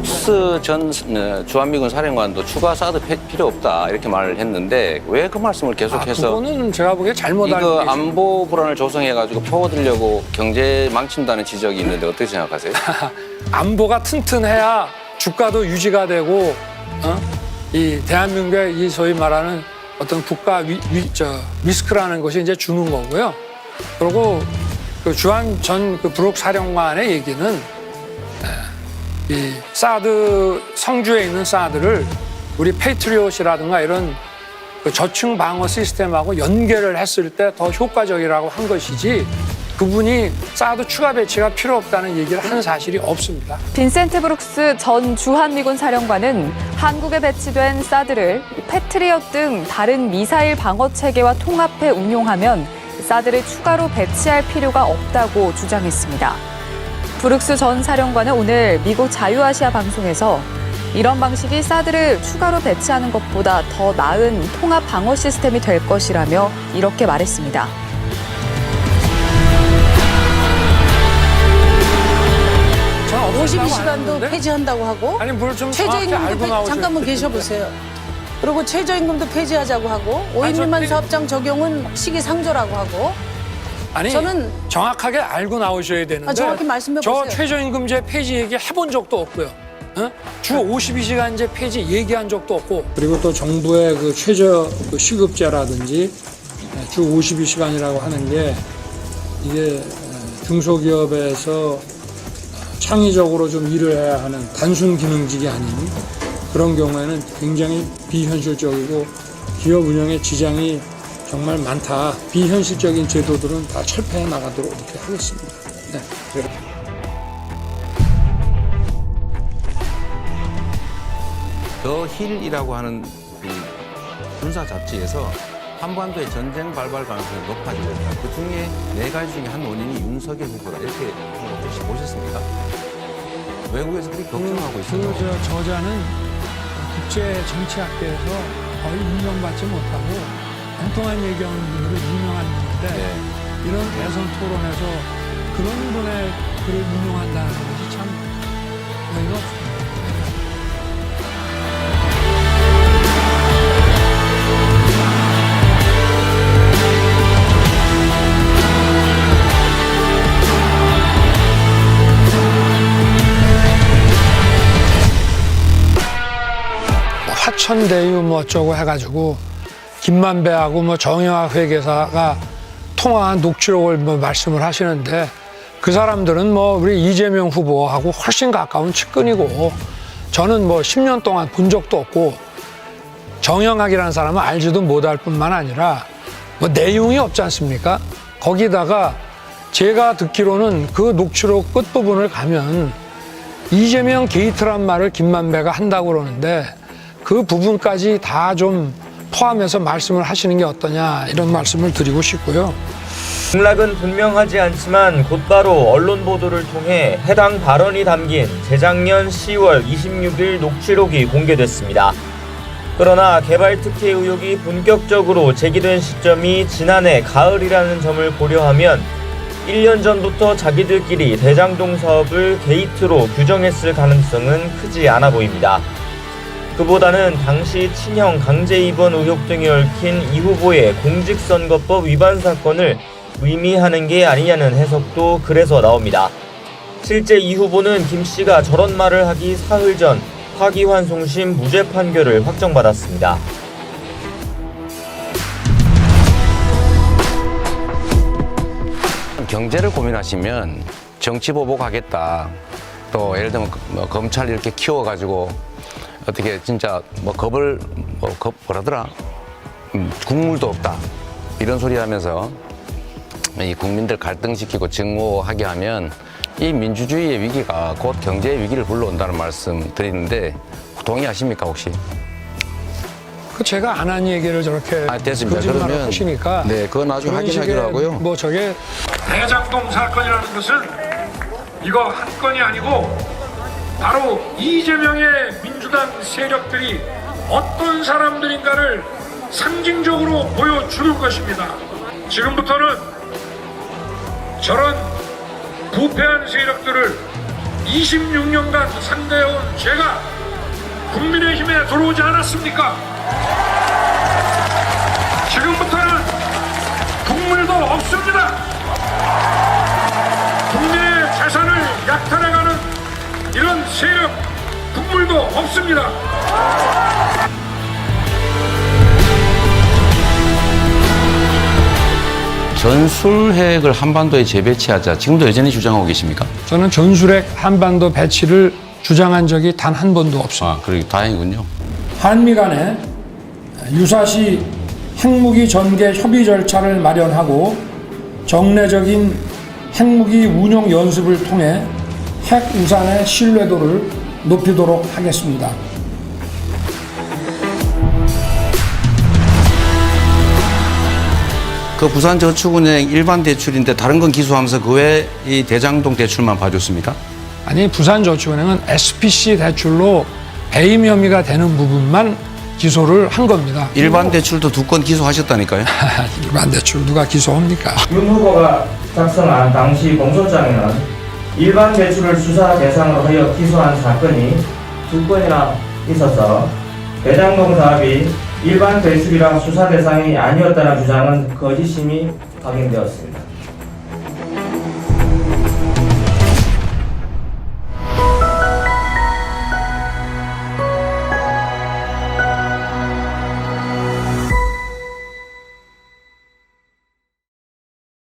브룩스 전 주한미군 사령관도 추가 사드 필요 없다 이렇게 말을 했는데 왜 그 말씀을 계속해서 그거는 제가 보기에 잘못 알고 이거 계십니다. 안보 불안을 조성해가지고 퍼오드려고 경제 망친다는 지적이 있는데 어떻게 생각하세요? 안보가 튼튼해야 주가도 유지가 되고 이 대한민국의 이 소위 말하는 어떤 국가 리스크라는 것이 이제 주는 거고요. 그리고 그 주한 전 그 브룩 사령관의 얘기는 이 사드 성주에 있는 사드를 우리 페이트리엇이라든가 이런 그 저층 방어 시스템하고 연계를 했을 때 더 효과적이라고 한 것이지 그분이 사드 추가 배치가 필요 없다는 얘기를 한 사실이 없습니다. 빈센트 브룩스 전 주한미군 사령관은 한국에 배치된 사드를 패트리엇 등 다른 미사일 방어 체계와 통합해 운용하면 사드를 추가로 배치할 필요가 없다고 주장했습니다. 브룩스 전 사령관은 오늘 미국 자유아시아 방송에서 이런 방식이 사드를 추가로 배치하는 것보다 더 나은 통합 방어 시스템이 될 것이라며 이렇게 말했습니다. 저는 52시간도 폐지한다고 하고 아니 뭘 좀 정확히 알고 최저임금도 나오셔야 잠깐만 되는데. 계셔보세요. 그리고 최저임금도 폐지하자고 하고 5인 저 미만 폐지- 사업장 적용은 시기상조라고 하고 아니 저는- 정확하게 알고 나오셔야 되는데 정확히 말씀해 저 보세요. 최저임금제 폐지 얘기 해본 적도 없고요. 주 52시간제 폐지 얘기한 적도 없고 그리고 또 정부의 그 최저 그 시급제라든지 주 52시간이라고 하는 게 이게 중소기업에서 창의적으로 좀 일을 해야 하는 단순 기능직이 아닌 그런 경우에는 굉장히 비현실적이고 기업 운영에 지장이 정말 많다. 비현실적인 제도들은 다 철폐해 나가도록 이렇게 하겠습니다. 네. 더 힐이라고 하는 그 군사 잡지에서 한반도의 전쟁 발발 가능성이 높아지고 있다. 그 중에 4가지 중에 한 원인이 윤석열 후보다 이렇게 혹시 보셨습니까? 외국에서 그렇게 걱정하고 있어요. 저자는 국제 정치학계에서 거의 인정받지 못하고 엉뚱한 얘기하는 분으로 유명한 분인데 네. 이런 대선 토론에서 그런 분의 글을 인용한다는 것이 참 어이가 없습니다. 화천대유 뭐 어쩌고 해가지고 김만배하고 뭐 정영학 회계사가 통화한 녹취록을 뭐 말씀을 하시는데 그 사람들은 뭐 우리 이재명 후보하고 훨씬 가까운 측근이고 저는 뭐 10년 동안 본 적도 없고 정영학이라는 사람은 알지도 못할 뿐만 아니라 뭐 내용이 없지 않습니까? 거기다가 제가 듣기로는 그 녹취록 끝부분을 가면 이재명 게이트란 말을 김만배가 한다고 그러는데 그 부분까지 다 좀 포함해서 말씀을 하시는 게 어떠냐 이런 말씀을 드리고 싶고요. 맥락은 분명하지 않지만 곧바로 언론 보도를 통해 해당 발언이 담긴 재작년 10월 26일 녹취록이 공개됐습니다. 그러나 개발 특혜 의혹이 본격적으로 제기된 시점이 지난해 가을이라는 점을 고려하면 1년 전부터 자기들끼리 대장동 사업을 게이트로 규정했을 가능성은 크지 않아 보입니다. 그보다는 당시 친형 강제 입원 의혹 등이 얽힌 이 후보의 공직선거법 위반 사건을 의미하는 게 아니냐는 해석도 그래서 나옵니다. 실제 이 후보는 김 씨가 저런 말을 하기 사흘 전 파기환송심 무죄 판결을 확정받았습니다. 경제를 고민하시면 정치 보복하겠다. 또 예를 들면 뭐 검찰 이렇게 키워가지고 어떻게 진짜 뭐 겁을 뭐라더라 국물도 없다 이런 소리 하면서 이 국민들 갈등시키고 증오하게 하면 이 민주주의의 위기가 곧 경제의 위기를 불러온다는 말씀 드리는데 동의하십니까 혹시? 그 제가 안 한 얘기를 저렇게 됐습니다. 거짓말을 그러면 하시니까 네, 그건 나중에 그런 확인하기로 식의 하고요. 뭐 저게 대장동 사건이라는 것은 이거 한 건이 아니고 바로 이재명의 민주당 세력들이 어떤 사람들인가를 상징적으로 보여줄 것입니다. 지금부터는 저런 부패한 세력들을 26년간 상대해온 제가 국민의힘에 들어오지 않았습니까? 지금부터는 국물도 없습니다. 국민의 재산을 약탈해가는 이런 세력 국물도 없습니다. 전술핵을 한반도에 재배치하자. 지금도 여전히 주장하고 계십니까? 저는 전술핵 한반도 배치를 주장한 적이 단 한 번도 없습니다. 아, 그래 다행이군요. 한미 간에 유사시 핵무기 전개 협의 절차를 마련하고 정례적인 핵무기 운용 연습을 통해 핵 우산의 신뢰도를 높이도록 하겠습니다. 그 부산저축은행 일반 대출인데 다른 건 기소하면서 그 외에 이 대장동 대출만 봐줬습니까? 아니, 부산저축은행은 SPC 대출로 배임 혐의가 되는 부분만 기소를 한 겁니다. 일반 대출도 2건 기소하셨다니까요. 일반 대출 누가 기소합니까? 윤 후보가 작성한 당시 공소장에는 일반 대출을 수사 대상으로 하여 기소한 사건이 2건이나 있어서 대장동 사업이 일반 대출이라 수사 대상이 아니었다는 주장은 거짓임이 확인되었습니다.